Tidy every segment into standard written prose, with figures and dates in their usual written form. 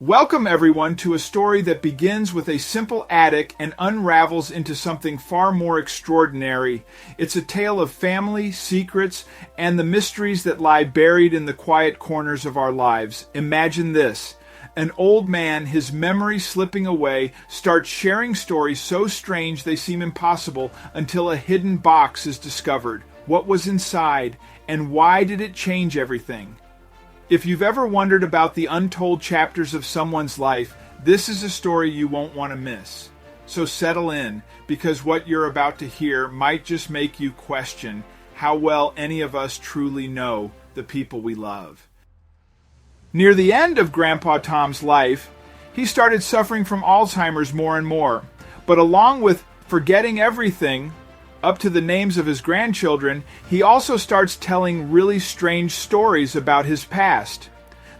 Welcome everyone to a story that begins with a simple attic and unravels into something far more extraordinary. It's a tale of family, secrets, and the mysteries that lie buried in the quiet corners of our lives. Imagine this. An old man, his memory slipping away, starts sharing stories so strange they seem impossible until a hidden box is discovered. What was inside, and why did it change everything? If you've ever wondered about the untold chapters of someone's life, this is a story you won't want to miss. So settle in, because what you're about to hear might just make you question how well any of us truly know the people we love. Near the end of Grandpa Tom's life, he started suffering from Alzheimer's more and more. But along with forgetting everything, up to the names of his grandchildren, he also starts telling really strange stories about his past.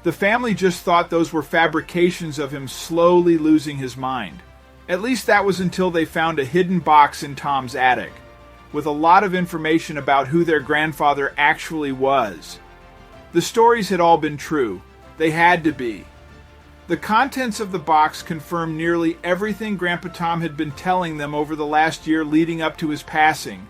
The family just thought those were fabrications of him slowly losing his mind. At least that was until they found a hidden box in Tom's attic, with a lot of information about who their grandfather actually was. The stories had all been true. They had to be. The contents of the box confirmed nearly everything Grandpa Tom had been telling them over the last year leading up to his passing.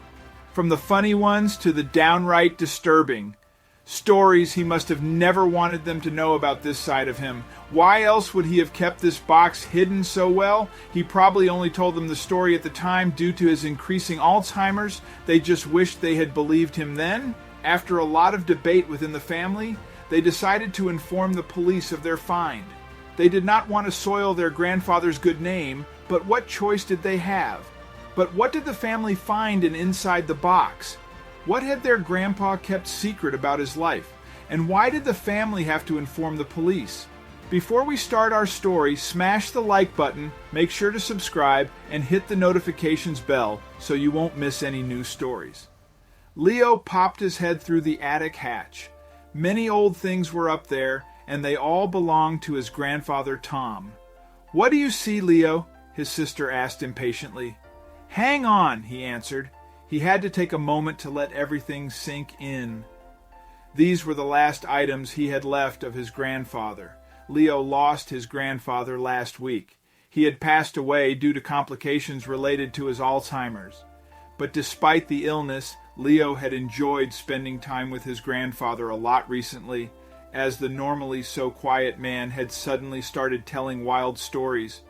From the funny ones to the downright disturbing. Stories he must have never wanted them to know about this side of him. Why else would he have kept this box hidden so well? He probably only told them the story at the time due to his increasing Alzheimer's. They just wished they had believed him then. After a lot of debate within the family, they decided to inform the police of their find. They did not want to soil their grandfather's good name, but what choice did they have? But what did the family find inside the box? What had their grandpa kept secret about his life? And why did the family have to inform the police? Before we start our story, smash the like button, make sure to subscribe, and hit the notifications bell so you won't miss any new stories. Leo popped his head through the attic hatch. Many old things were up there, and they all belonged to his grandfather Tom. "What do you see, Leo?" his sister asked impatiently. "Hang on," he answered. He had to take a moment to let everything sink in. These were the last items he had left of his grandfather. Leo lost his grandfather last week. He had passed away due to complications related to his Alzheimer's. But despite the illness, Leo had enjoyed spending time with his grandfather a lot recently, as the normally so quiet man had suddenly started telling wild stories.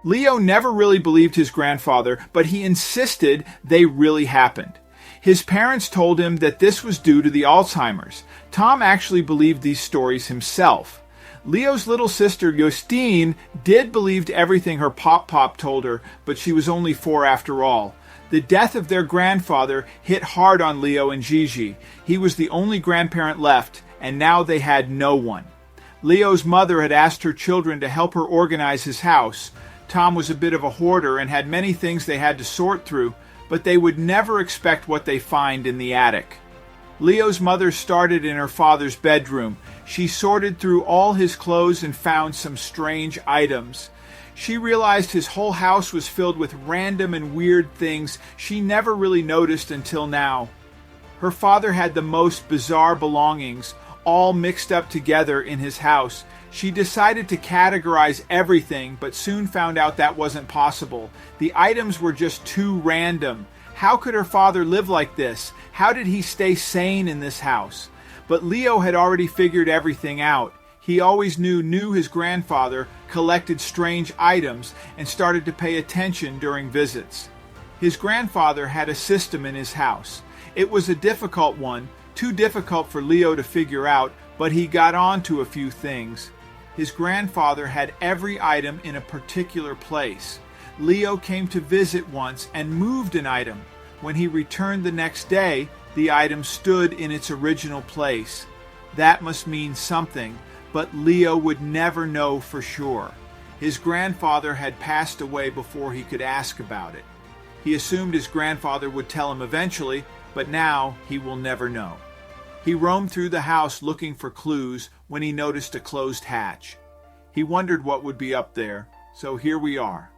Leo never really believed his grandfather, but he insisted they really happened. His parents told him that this was due to the Alzheimer's. Tom actually believed these stories himself. Leo's little sister, Justine, did believe everything her pop told her, but she was only 4 after all. The death of their grandfather hit hard on Leo and Gigi. He was the only grandparent left, and now they had no one. Leo's mother had asked her children to help her organize his house. Tom was a bit of a hoarder and had many things they had to sort through, but they would never expect what they find in the attic. Leo's mother started in her father's bedroom. She sorted through all his clothes and found some strange items. She realized his whole house was filled with random and weird things she never really noticed until now. Her father had the most bizarre belongings, all mixed up together in his house. She decided to categorize everything, but soon found out that wasn't possible. The items were just too random. How could her father live like this? How did he stay sane in this house? But Leo had already figured everything out. He always knew his grandfather collected strange items and started to pay attention during visits. His grandfather had a system in his house. It was a difficult one, too difficult for Leo to figure out, but he got on to a few things. His grandfather had every item in a particular place. Leo came to visit once and moved an item. When he returned the next day, the item stood in its original place. That must mean something, but Leo would never know for sure. His grandfather had passed away before he could ask about it. He assumed his grandfather would tell him eventually, but now he will never know. He roamed through the house looking for clues when he noticed a closed hatch. He wondered what would be up there, so here we are.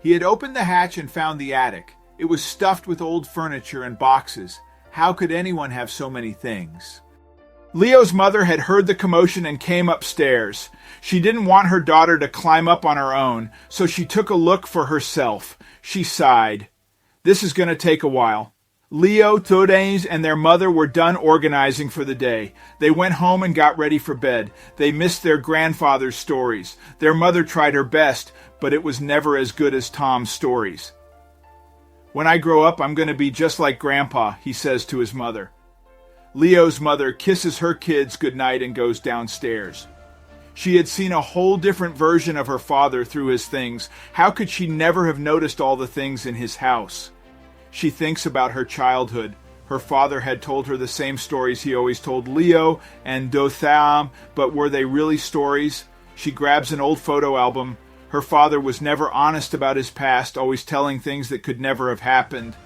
He had opened the hatch and found the attic. It was stuffed with old furniture and boxes. How could anyone have so many things? Leo's mother had heard the commotion and came upstairs. She didn't want her daughter to climb up on her own, so she took a look for herself. She sighed. This is going to take a while. Leo, Thérèse, and their mother were done organizing for the day. They went home and got ready for bed. They missed their grandfather's stories. Their mother tried her best, but it was never as good as Tom's stories. When I grow up, I'm going to be just like Grandpa, he says to his mother. Leo's mother kisses her kids goodnight and goes downstairs. She had seen a whole different version of her father through his things. How could she never have noticed all the things in his house? She thinks about her childhood. Her father had told her the same stories he always told Leo and Dothan, but were they really stories? She grabs an old photo album. Her father was never honest about his past, always telling things that could never have happened.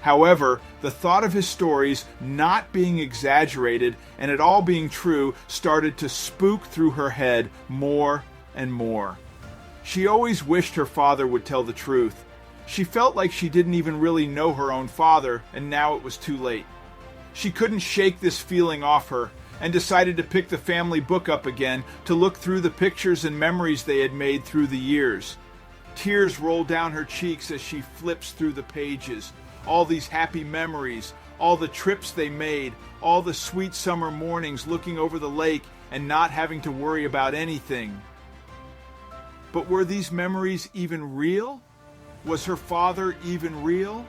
However, the thought of his stories not being exaggerated and it all being true started to spook through her head more and more. She always wished her father would tell the truth. She felt like she didn't even really know her own father, and now it was too late. She couldn't shake this feeling off her and decided to pick the family book up again to look through the pictures and memories they had made through the years. Tears roll down her cheeks as she flips through the pages. All these happy memories, all the trips they made, all the sweet summer mornings looking over the lake and not having to worry about anything. But were these memories even real? Was her father even real?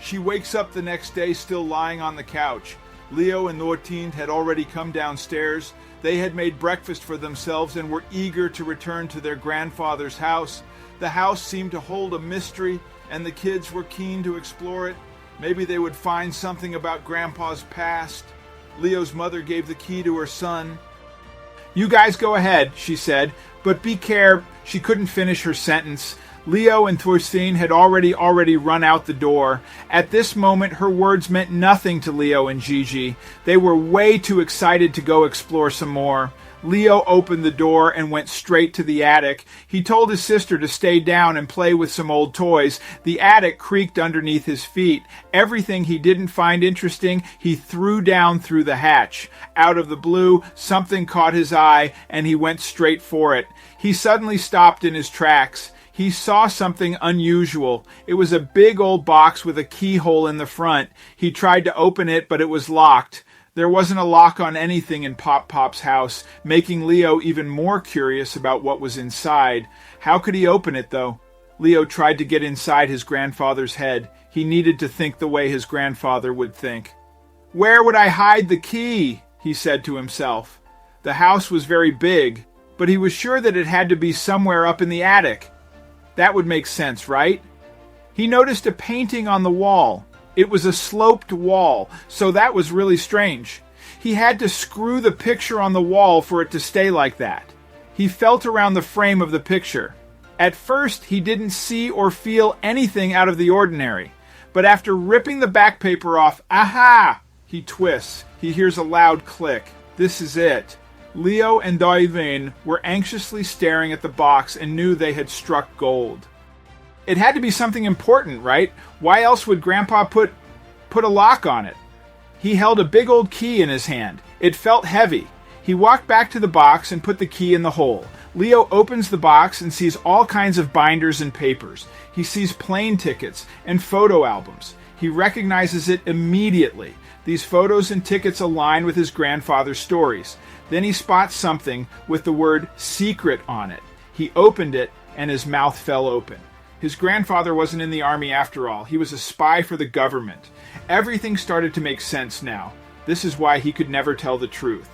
She wakes up the next day still lying on the couch. Leo and Nortine had already come downstairs. They had made breakfast for themselves and were eager to return to their grandfather's house. The house seemed to hold a mystery, and the kids were keen to explore it. Maybe they would find something about Grandpa's past. Leo's mother gave the key to her son. "You guys go ahead," she said, "but be care." She couldn't finish her sentence. Leo and Thorstein had already run out the door. At this moment, her words meant nothing to Leo and Gigi. They were way too excited to go explore some more. Leo opened the door and went straight to the attic. He told his sister to stay down and play with some old toys. The attic creaked underneath his feet. Everything he didn't find interesting, he threw down through the hatch. Out of the blue, something caught his eye, and he went straight for it. He suddenly stopped in his tracks. He saw something unusual. It was a big old box with a keyhole in the front. He tried to open it, but it was locked. There wasn't a lock on anything in Pop's house, making Leo even more curious about what was inside. How could he open it, though? Leo tried to get inside his grandfather's head. He needed to think the way his grandfather would think. "Where would I hide the key?" he said to himself. The house was very big, but he was sure that it had to be somewhere up in the attic. That would make sense, right? He noticed a painting on the wall. It was a sloped wall, so that was really strange. He had to screw the picture on the wall for it to stay like that. He felt around the frame of the picture. At first, he didn't see or feel anything out of the ordinary. But after ripping the back paper off, aha! He twists. He hears a loud click. This is it. Leo and Doivin were anxiously staring at the box and knew they had struck gold. It had to be something important, right? Why else would Grandpa put a lock on it? He held a big old key in his hand. It felt heavy. He walked back to the box and put the key in the hole. Leo opens the box and sees all kinds of binders and papers. He sees plane tickets and photo albums. He recognizes it immediately. These photos and tickets align with his grandfather's stories. Then he spots something with the word secret on it. He opened it and his mouth fell open. His grandfather wasn't in the army after all. He was a spy for the government. Everything started to make sense now. This is why he could never tell the truth.